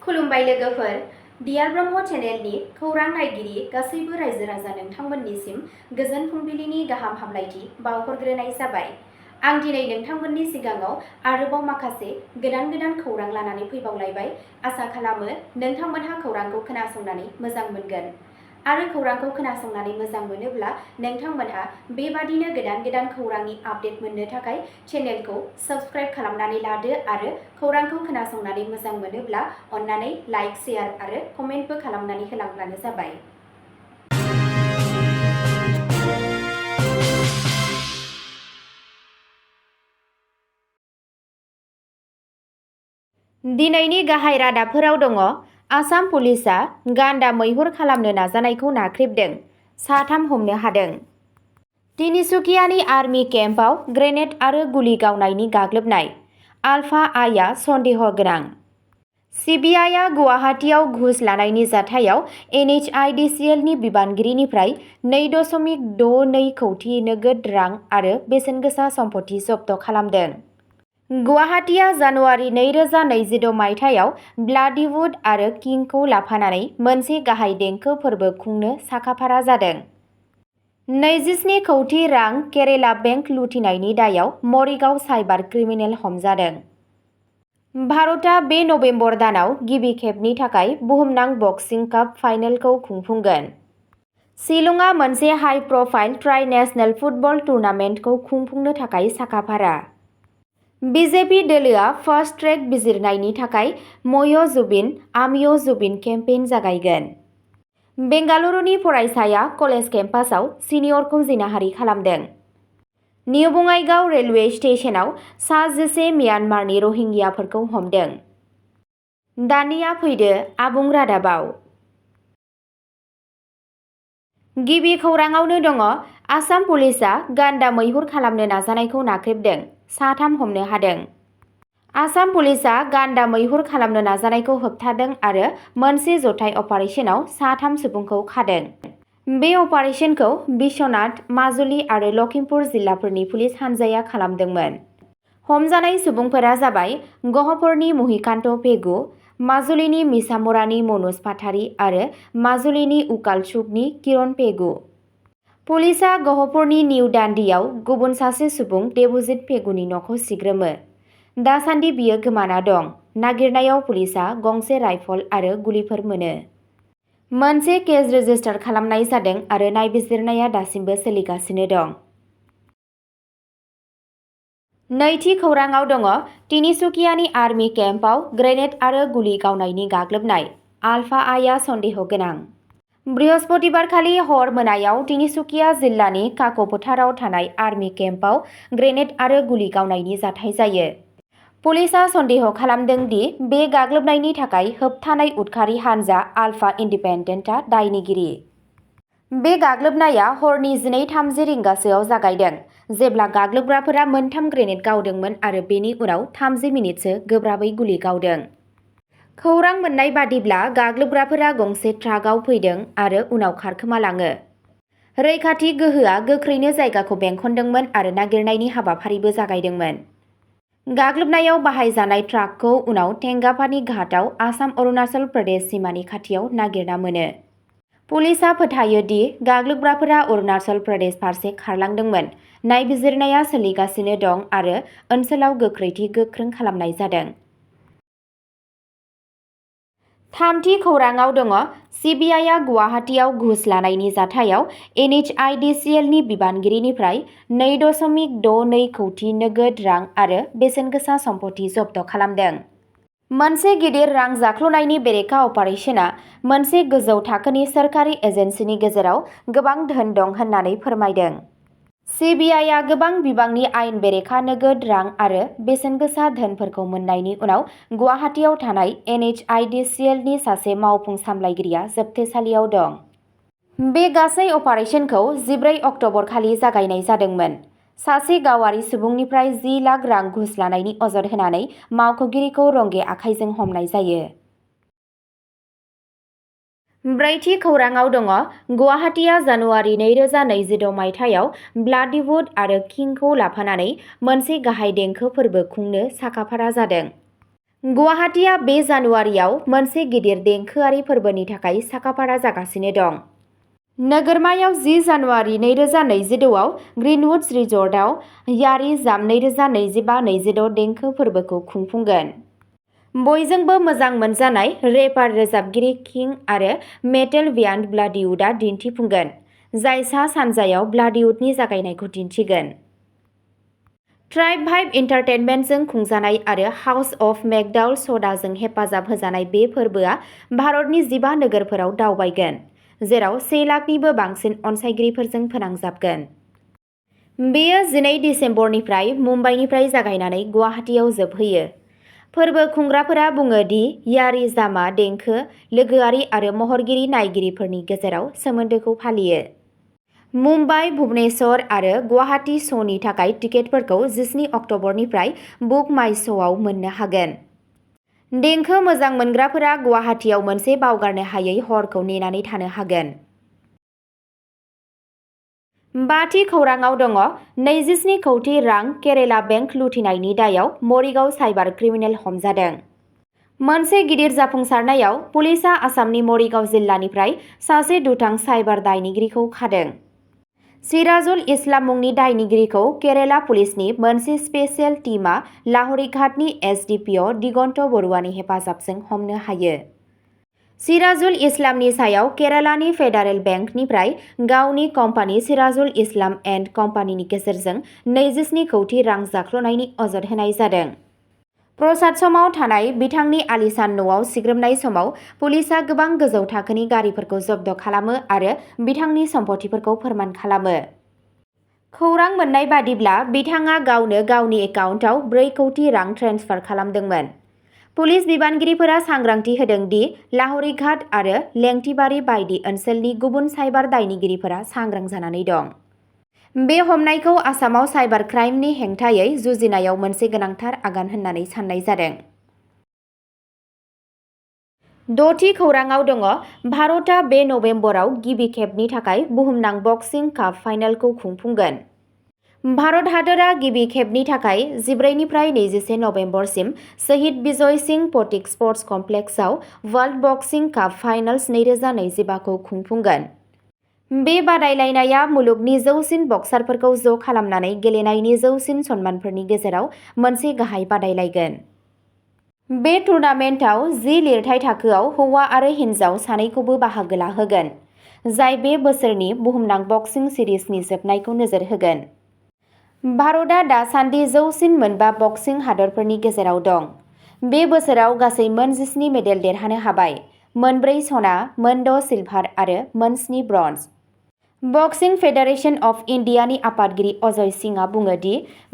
खुलुमबाय लोगोफोर, डियार ब्रह्म चेनेलनि खौरां नायगिरि गासैबो रायजो राजा नोंथांमोननिसिम गोजोन फुंबिलिनि गाहाम हामलायथि बावहरग्रोनाय जाबाय। आं दिनै नोंथांमोननि सिगाङाव आरोबाव माखासे गोदान खौरां लानानै फैबावलायबाय। आसा खालामो नोंथांमोनहा खौरांखौ खोनासंनानै मोजां मोनगोन। आरो खौरांखौ खोनासंनानै मोजां मोनोब्ला नोंथांमोनहा बेबादिनो गोदान खौरांनि आपडेट मोननो थाखाय चेनेलखौ साबस्क्राइब खालामनानै लादो आरो खौरांखौ खोनासंनानै मोजां मोनोब्ला अन्नानै लाइक, शेयार आरो कमेन्टबो खालामनानै होलांब्लानो जाबाय। दिनैनि गाहाय रादाबफोराव दङ। आसाम पुलिसआ गान्दा मैहुर खालामनो नाजानायखौ नाख्रेबदों, 3 हमनो हादों। तिनिसुकियानि आर्मी केम्पआव ग्रेनेड आरो गुलि गावनायनि गाग्लोबनाय, आलफा आइआ सन्देह गोनां। सिबिआइआ गुवाहाटीआव घुस लानायनि जाथायाव NHIDCLनि बिबानगिरिनिफ्राय 2.62 कौटि नोगोद रां आरो बेसेनगोसा सम्पथि जब्द खालामदों। गुवाहाटीआ जानुवारि 2026 मायथाइयाव ब्लाडीवुड आरो किंखौ लाफानानै मोनसे गाहाय देंखो फोरबो खुंनो साखाफारा जादों। 27 कौटि रां केरेला बेंक लुथिनायनि दायाव मरिगाव साइबार क्रिमिनेल हमजादों। भारतआ बे नबेम्बर दानाव गिबि खेबनि थाखाय बुहुमनां बक्सिं काप फाइनालखौ खुंफुंगोन। शिलंआ मोनसे हाइ प्रफाइल ट्राइ-नेशनेल फुटबल टुर्नामेन्टखौ खुंफुंनो थाखाय साखाफारा। बिजेपि दोलोआ फास्ट ट्रेक बिजिरनायनि थाखाय मयजुबिन आमियजुबिन केम्पेइन जागायगोन। बेंगालुरुनि फरायसाया कलेज केम्पासआव सिनियरखौ जिनाहारि खालामदों। निउ बङाइगाव रेलवे स्टेशनाव सा 11 म्यानमारनि रहिंग्याफोरखौ हमदों। दानिया फैदो आबुं रादाबाव। गिबि खौराङावनो दङ। आसाम पुलिसआ गान्दा मैहुर खालामनो नाजानायखौ नाख्रेबदों, 3 हमनो हादों। आसाम पुलिसआ गान्दा मैहुर खालामनो नाजानायखौ होबथादों आरो मोनसे जथाय अपारेशनाव 3 सुबुंखौ खादों। बे अपारेशनखौ बिश्वनाथ, माजुलि आरो लखिमपुर जिल्लाफोरनि पुलिस हानजाया खालामदोंमोन। हमजानाय सुबुंफोरा जाबाय गहपुरनि महिकान्त पेगु, माजुलिनि मिसामुरानि मनज पाठारी आरो माजुलिनि उकालचुकनि किरण पेगु। पुलिसआ गहपुरनि निउ दान्दियाव गुबुन सासे सुबुं देबजित पेगुनि न'खौ सिग्रोमो। दासान्दि बियो गोमाना दं। नागिरनायाव पुलिसआ गंसे राइफल आरो गुलिफोर मोनो। मोनसे केस रेजिस्टार खालामनाय जादों आरो नायबिजिरनाया दासिमबो सोलिगासिनो दं। नैथि खौराङाव दङ। तिनिसुकियानि आर्मी केम्पआव ग्रेनेड आरो गुलि गावनायनि गाग्लोबनाय, आलफा आइआ सन्देह गोनां। बृहस्पतिबारखालि हर मोनायाव तिनिसुकिया जिल्लानि काक' फोथाराव थानाय आर्मी केम्पआव ग्रेनेड आरो गुलि गावनायनि जाथाय जायो। पुलिसआ सन्देह खालामदों दि बे गाग्लोबनायनि थाखाय होबथानाय उदखारि हानजा आलफा इन्डिपेन्डेन्टआ दायनिगिरि। बे गाग्लोबनाया हरनि 12:30 रिंगासोआव जागायदों, जेब्ला गाग्लोबग्राफोरा 3 ग्रेनेड गावदोंमोन आरो बेनि उनाव 30 मिनिटसो गोब्राबै गुलि गावदों। खौरां मोन्नाय बादिब्ला गाग्लोबग्राफोरा गंसे ट्राकआव फैदों आरो उनाव खारखोमालाङो। रैखाथि गोहोआ गोख्रैनो जायगाखौ बेंखनदोंमोन आरो नागिरनायनि हाबाफारिबो जागायदोंमोन। गाग्लोबनायाव बाहायजानाय ट्राकखौ उनाव टेंगापानी घाटआव आसाम-अरुणाचल प्रदेश सिमानि खाथियाव नागिरना मोनो। पुलिसआ फोथायो दि गाग्लोबग्राफोरा अरुणाचल प्रदेश फारसे खारलांदोंमोन। नायबिजिरनाया सोलिगासिनो दं आरो ओनसोलाव गोख्रैथि गोख्रों खालामनाय जादों। थामथि खौराङाव दङ। सिबिआइआ गुवाहाटीआव घुस लानायनि जाथायाव NHIDCLनि बिबानगिरिनिफ्राय 2.62 कौटि नोगोद रां आरो बेसेनगोसा सम्पथि जब्द खालामदों। मोनसे गिदिर रां जाख्ल'नायनि बेरेखा अपारेशनआ मोनसे गोजौ थाखोनि सोरखारि एजेन्सिनि गेजेराव गोबां धोन दं होननानै फोरमायदों। सिबिआइआ गोबां बिबांनि आयेन बेरेखा नोगोद रां आरो बेसेनगोसा धोनफोरखौ मोन्नायनि उनाव गुवाहाटीआव थानाय NHIDCLनि सासे मावफुं सामलायगिरिया जोबथेसालियाव दं। बे गासै अपारेशनखौ 14 अक्ट'बर खालि जागायनाय जादोंमोन। सासे गावारि सुबुंनिफ्राय 10 लाख रां घुस लानायनि अजद होनानै मावख'गिरिखौ रंगे आखाइजों हमनाय जायो। ब्रैथि खौराङाव दङ। गुवाहाटीआ जानुवारि 2026 मायथाइयाव ब्लाडीवुड आरो किंखौ लाफानानै मोनसे गाहाय देंखो फोरबो खुंनो साखाफारा जादों। गुवाहाटीआ बे जानुवारियाव मोनसे गिदिर देंखोआरि फोरबोनि थाखाय साखाफारा जागासिनो दं। नोगोरमायाव 10 जानुवारि 2026आव ग्रीनवुड्स रिजर्टआव यारी जाम 2025-26 देंखो फोरबोखौ खुंफुंगोन। बयजोंबो मोजां मोनजानाय रेपार रोजाबगिरि किं आरो मेटेल बेन्ड ब्लाडीवुडआ दिन्थिफुंगोन, जाय सा-सानजायाव ब्लाडीवुडनि जागायनायखौ दिन्थिगोन। ट्राइब भाइब एन्टारटेनमेन्टजों खुंजानाय आरो हाउस अफ मेकडाउल स'डाजों हेफाजाब होजानाय बे फोरबोआ भारतनि 15 नोगोरफोराव दावबायगोन, जेराव 1 लाखनिबो बांसिन अनसायगिरिफोरजों फोनांजाबगोन। बेयो 12 दिसेम्बरनिफ्राय मुम्बाइनिफ्राय जागायनानै गुवाहाटीआव जोबहैयो। फोरबो खुंग्राफोरा बुङो दि यारी जामआ देंखो, लोगोआरि आरो महरगिरि नायगिरिफोरनि गेजेराव सोमोन्दोखौ फालियो। मुम्बाइ, भुबनेश्वर आरो गुवाहाटी श'नि थाखाय टिकेटफोरखौ 17 अक्ट'बरनिफ्राय बुक माइ श'आव मोननो हागोन। देंखो मोजां मोनग्राफोरा गुवाहाटीआव मोनसे बावगारनो हायै हरखौ नेनानै थानो हागोन। बाथि खौराङाव दङ 27 कौटि रां केरेला बेंक लुथिनायनि दायाव मरिगाव साइबार क्रिमिनेल हमजादों। मोनसे गिदिर जाफुंसारनायाव पुलिसआ आसामनि मरिगाव जिल्लानिफ्राय सासे दुथां साइबार दायनिगिरिखौ खादों। सिराजुल इस्लाम मुंनि दायनिगिरिखौ केरेला पुलिसनि मोनसे स्पेशेल टीमआ लाहरिघाटनि एसडिपिअ दिगन्त बरुवानि हेफाजाबजों हमनो हायो। सिराजुल इस्लामनि सायाव केरालानि फेडारेल बेंकनिफ्राय गावनि कम्पानि सिराजुल इस्लाम एन्ड कम्पानिनि गेजेरजों 27 कौटि रां जाख्ल'नायनि अजद होनाय जादों। प्रसादसमाव थानाय बिथांनि आलिशान न'आव सिग्रोमनाय समाव पुलिसआ गोबां गोजौ थाखोनि गारिफोरखौ जब्द खालामो आरो बिथांनि सम्पथिफोरखौ फोरमान खालामो। खौरां मोन्नाय बादिब्ला बिथाङा गावनो गावनि एकाउन्टआव 4 कौटि रां ट्रेन्सफार खालामदोंमोन। पुलिस बिबानगिरिफोरा सांग्रांथि होदों दि लाहरिघाट आरो लेंटिबारी बायदि ओनसोलनि गुबुन साइबार दायनिगिरिफोरा सांग्रां जानानै दं। बे हमनायखौ आसामाव साइबार क्राइमनि हेंथायै जुजिनायाव मोनसे गोनांथार आगान होननानै साननाय जादों। द'थि खौराङाव दङ भारतआ बे नबेम्बराव गिबि खेबनि थाखाय बुहुमनां बक्सिं काप फाइनालखौ खुंफुंगोन। भारत हादोरा गिबि खेबनि थाखाय 14निफ्राय 21 नबेम्बरसिम शहीद विजय सिंह पटिक स्पर्ट्स कमप्लेक्सआव वर्ल्ड बक्सिं काप फाइनाल्स 2025खौ खुंफुंगोन। बे बादायलायनाया मुलुगनि जौसिन बक्सारफोरखौ ज' खालामनानै गेलेनायनि जौसिन सन्मानफोरनि गेजेराव मोनसे गाहाय बादायलायगोन। बे टुर्नामेन्टआव 10 लिरथाय थाखोआव हौवा आरो हिन्जाव सानैखौबो बाहागो लाहोगोन, जाय बे बोसोरनि बुहुमनां बक्सिं सिरिजनि जोबनायखौ नोजोर होगोन। भारतआ दासान्दि जौसिन मोनबा बक्सिं हादोरफोरनि गेजेराव दं। बे बोसोराव गासै मोन 17 मेडेल देरहानो हाबाय, मोन 4 सना, मोन 6 सिलभार आरो मोन 7 ब्रन्ज। बक्सिं फेडारेशन अफ इन्डियानि आफादगिरि अजय सिंहआ बुङो दि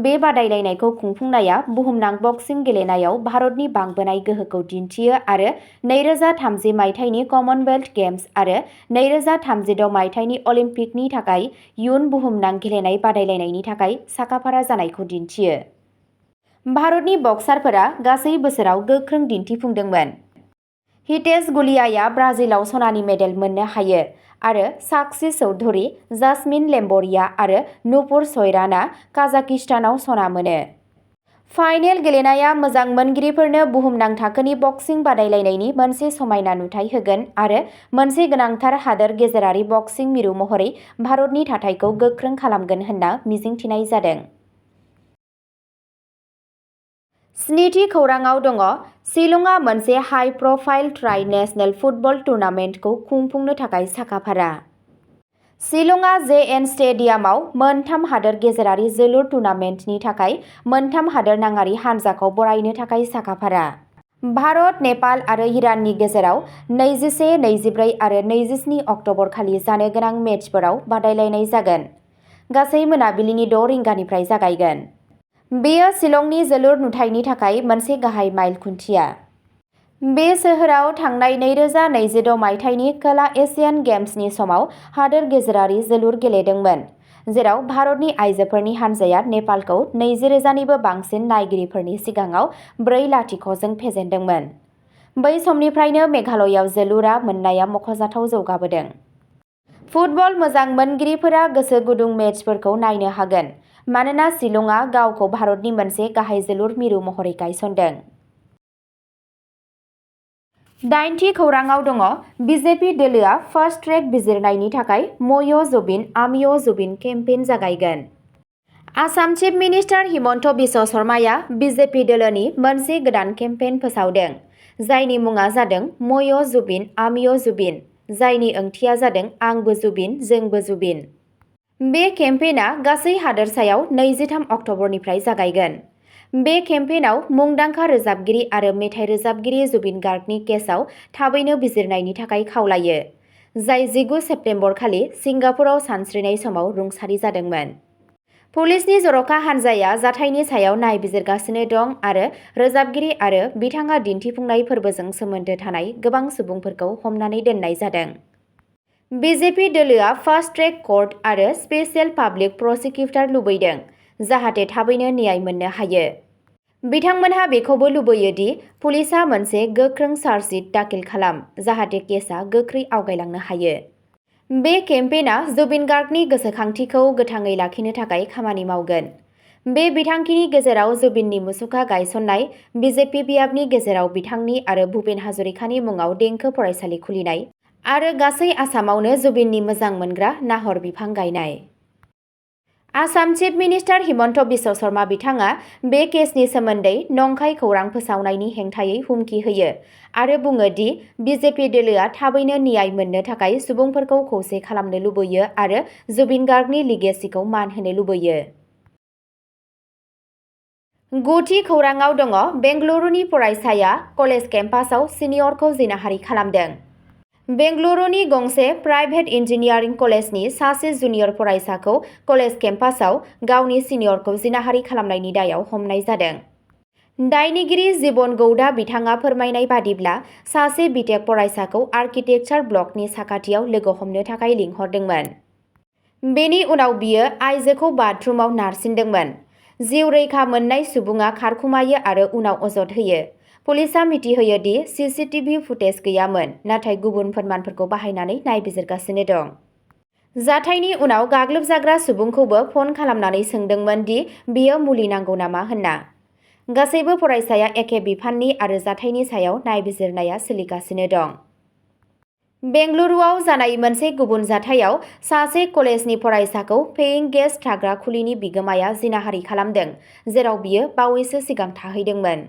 बे बादायलायनायखौ खुंफुंनाया बुहुमनां बक्सिं गेलेनायाव भारतनि बांबोनाय गोहोखौ दिन्थियो आरो 2030 मायथाइनि कमनवेल्थ गेम्स आरो 2036 मायथाइनि अलिम्पिकनि थाखाय इयुन बुहुमनां गेलेनाय बादायलायनायनि थाखाय साखाफारा जानायखौ दिन्थियो। भारतनि बक्सारफोरा गासै बोसोराव गोख्रों दिन्थिफुंदोंमोन। हितेश गुलियाया ब्राजिलाव सनानि मेडेल मोननो हायो आरो साक्षी चौधुरी, जास्मिन लेम्बरिया आरो नुपुर सयरानआ काजाकिस्तानाव सना मोनो। फाइनेल गेलेनाया मोजां मोनगिरिफोरनो बुहुमनां थाखोनि बक्सिं बादायलायनायनि मोनसे समायना नुथाय होगोन आरो मोनसे गोनांथार हादोर गेजेरारि बक्सिं मिरु महरै भारतनि थाथायखौ गोख्रों खालामगोन होनना मिजिंथिनाय जादों। स्निथि खौराङाव दङ शिलंआ मोनसे high profile tri national football टुर्नामेन्टखौ खुंफुंनो थाखाय साखाफारा। शिलंआ जेएन स्टेडियामाव मोनथाम हादोर गेजेरारि जोलुर टुर्नामेन्टनि थाखाय मोनथाम हादोरनाङारि हानजाखौ बरायनो थाखाय साखाफारा। भारत, नेपाल आरो इराननि गेजेराव 21, 24 आरो 27 अक्ट'बर खालि जानो गोनां मेचफोराव बादायलायनाय जागोन। गासै मोनाबिलिनि 6 रिंगानिफ्राय जागायगोन। बेयो शिलंनि जोलुर नुथायनि थाखाय मोनसे गाहाय माइल खुन्थिया। बे सोहोराव थांनाय 2026 मायथाइनि खोला एसियान गेम्सनि समाव हादोर गेजेरारि जोलुर गेलेदोंमोन, जेराव भारतनि आइजोफोरनि हानजाया नेपालखौ 20,000निबो बांसिन नायगिरिफोरनि सिगाङाव 4-0 फेजेनदोंमोन। बै समनिफ्रायनो मेघालयआव जोलुरा मोननाया मख'जाथाव जौगाबोदों। फुटबल मोजां मोनगिरिफोरा गोसो गुदुं मेचफोरखौ नायनो हागोन, मानोना शिलंआ गावखौ भारतनि मोनसे गाहाय जोलुर मिरु महरै गायसनदों। दाइनथि खौराङाव दङ बिजेपि दोलोआ फास्ट ट्रेक बिजिरनायनि थाखाय मय जबिन आमिय जबिन केम्पेइन जागायगोन। आसाम चिफ मिनिस्टार हिमन्त बिश्व शर्माया बिजेपि दोलोनि मोनसे गोदान केम्पेइन फोसावदों, जायनि मुङा जादों मय जुबिन आमिय जुबिन, जायनि ओंथिया जादों आंबो जुबिन जोंबो जुबिन। बे केम्पेइना गासै हादोरसायाव 23 अक्ट'बरनिफ्राय जागायगोन। बे केम्पेइनाव मुंदांखा रोजाबगिरि आरो मेथाइ रोजाबगिरि जुबिन गार्गनि केसआव थाबैनो बिजिरनायनि थाखाय खावलायो, जाय 19 सेप्तेम्बर खालि सिंगापुराव सानस्रिनाय समाव रुंसारि जादोंमोन। पुलिसनि जर'खा हान्जाया जाथायनि सायाव नायबिजिरगासिनो दं आरो रोजाबगिरि आरो बिथाङा दिन्थिफुंनाय फोरबोजों सोमोन्दो थानाय गोबां सुबुंफोरखौ हमनानै दोननाय जादों। बिजेपि दोलोआ फास्ट ट्रेक कर्ट आरो स्पेसियेल पाब्लिक प्रसिकिउटर लुबैदों, जाहाथे थाबैनो न्याय मोननो हायो। बिथांमोनहा बेखौबो लुबैयो दि पुलिसआ मोनसे गोख्रों चार्जशीट दाखिल खालाम, जाहाथे केसआ गोख्रै आवगायलांनो हायो। बे केम्पेइना जुबिन गार्गनि गोसोखांथिखौ गोथाङै लाखिनो थाखाय खामानि मावगोन। बे बिथांखिनि गेजेराव जुबिननि मुसुखा गायसन्नाय, बिजेपि बियाबनि गेजेराव बिथांनि आरो भुपेन हाजरिकानि मुङाव देंखो फरायसालि खुलिनाय आरो गासै आसामावनो जुबिननि मोजां मोनग्रा नाहर बिफां गायनाय। आसाम चिफ मिनिस्टार हिमन्त बिश्व शर्मा बिथाङा बे केसनि सोमोन्दै नंखाय खौरां फोसावनायनि हेंथायै हुमखि होयो आरो बुङो दि बिजेपि दोलोआ थाबैनो न्याय मोननो थाखाय सुबुंफोरखौ खौसे खालामनो लुबैयो आरो जुबिन गार्गनि लिगेसिखौ मान होनो लुबैयो। गुथि खौराङाव दङ बेंगलुरुनि फरायसाया कलेज केम्पासआव सिनियरखौ जिनाहारि खालामदों। बेंगलुरुनि गंसे प्राइभेट इन्जिनियारिं कलेजनि सासे जुनियर फरायसाखौ कलेज केम्पासआव गावनि सिनियरखौ जिनाहारि खालामनायनि दायाव हमनाय जादों। दायनिगिरि जीवन गौडा बिथाङा फोरमायनाय बादिब्ला सासे बिटेक फरायसाखौ आर्किटेक्चार ब्लकनि साखाथियाव लोगो हमनो थाखाय लिंहरदोंमोन। बेनि उनाव बियो आइजोखौ बाथरुमाव नारसिनदोंमोन। जिउ रैखा मोननाय सुबुङा खारखुमायो आरो उनाव अजद होयो। पुलिसआ मिथिहोयो दि सीसीटीवी फुटेज गैयामोन, नाथाय गुबुन फोरमानफोरखौ बाहायनानै नायबिजिरगासिनो दं। जाथायनि उनाव गाग्लोबजाग्रा सुबुंखौबो फन खालामनानै सोंदोंमोन दि बियो मुलि नांगौ नामा होनना। गासैबो फरायसाया एखे बिफाननि आरो जाथायनि सायाव नायबिजिरनाया सोलिगासिनो दं। बेंगलुरुआव जानाय मोनसे गुबुन जाथायाव सासे कलेजनि फरायसाखौ पेइं गेस्ट थाग्रा खुलिनि बिगोमाया जिनाहारि खालामदों, जेराव बियो बावैसो सिगां थाहैदोंमोन।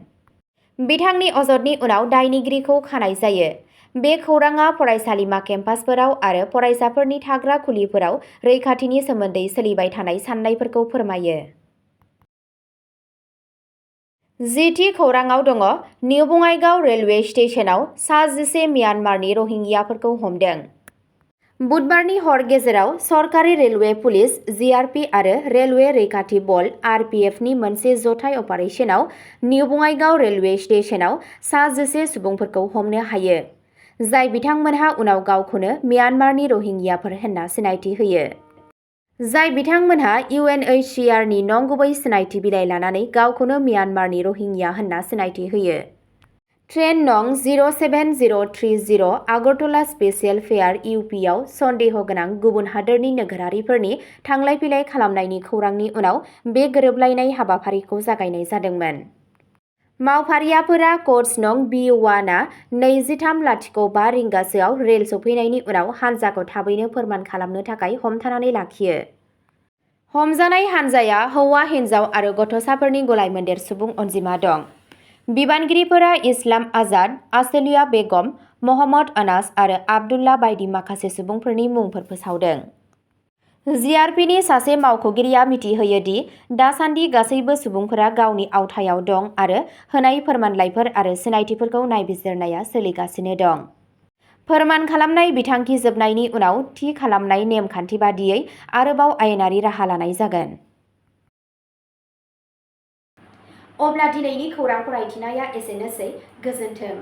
बिथांनि अजदनि उनाव दायनिगिरिखौ खानाय जायो। बे खौराङा फरायसालिमा केम्पासफोराव आरो फरायसाफोरनि थाग्रा खुलिफोराव रैखाथिनि सोमोन्दै सोलिबाय थानाय सान्नायफोरखौ फोरमायो। जिथि खौराङाव दङ निउ बङाइगाव रेलवे स्टेशनाव सा 11 म्यानमारनि रहिंग्याफोरखौ हमदों। बुधबारनि हर गेजेराव सरकारि रेलवे पुलिस, जिआरपि आरो रेलवे रैखाथि बल (आरपिएफनि) मोनसे जथाय अपारेसनाव निउ बङाइगाव रेलवे स्टेशनाव सा 11 सुबुंफोरखौ हमनो हायो, जाय बिथांमोनहा उनाव गावखौनो म्यानमारनि रहिंग्याफोर होनना सिनायथि होयो। जाय बिथांमोनहा इउएनएचसिआरनि नंगुबै सिनायथि बिलाइ लानानै गावखौनो म्यानमारनि रहिंग्या होनना सिनायथि होयो। ट्रेन नं 07030 आगरतला स्पेसियेल फेयार इउपिआव सन्देह गोनां गुबुन हादोरनि नोगोरारिफोरनि थांलाय-फैलाय खालामनायनि खौरांनि उनाव बे गोरोबलायनाय हाबाफारिखौ जागायनाय जादोंमोन। मावफारियाफोरा क'च नं B1 आ 23:05 रिंगासोआव रेल सफैनायनि उनाव हान्जाखौ थाबैनो फोरमान खालामनो थाखाय हमथानानै लाखियो। हमजानाय हान्जाया हौवा, हिन्जाव आरो गथ'साफोरनि गलायमोन्देर सुबुं अनजिमा दं। बिबानगिरिफोरा इस्लाम आजाद, आसेलिया बेगम, मोहम्मद अनास आरो आब्दुल्ला बायदि माखासे सुबुंफोरनि मुंफोर फोसावदों। जिआरपिनि सासे मावख'गिरिया मिथिहोयो दि दासान्दि गासैबो सुबुंफोरा गावनि आवथायाव दं आरो होनाय फोरमानलाइफोर आरो सिनायथिफोरखौ नायबिजिरनाया सोलिगासिनो दं। फोरमान खालामनाय बिथांखि जोबनायनि उनाव थि खालामनाय नेमखान्थि बादियै आरोबाव आयेनारि राहा लानाय जागोन। अब्ला दिनैनि खौरां फरायथिनाया एसेनोसै। गोजोन्थों।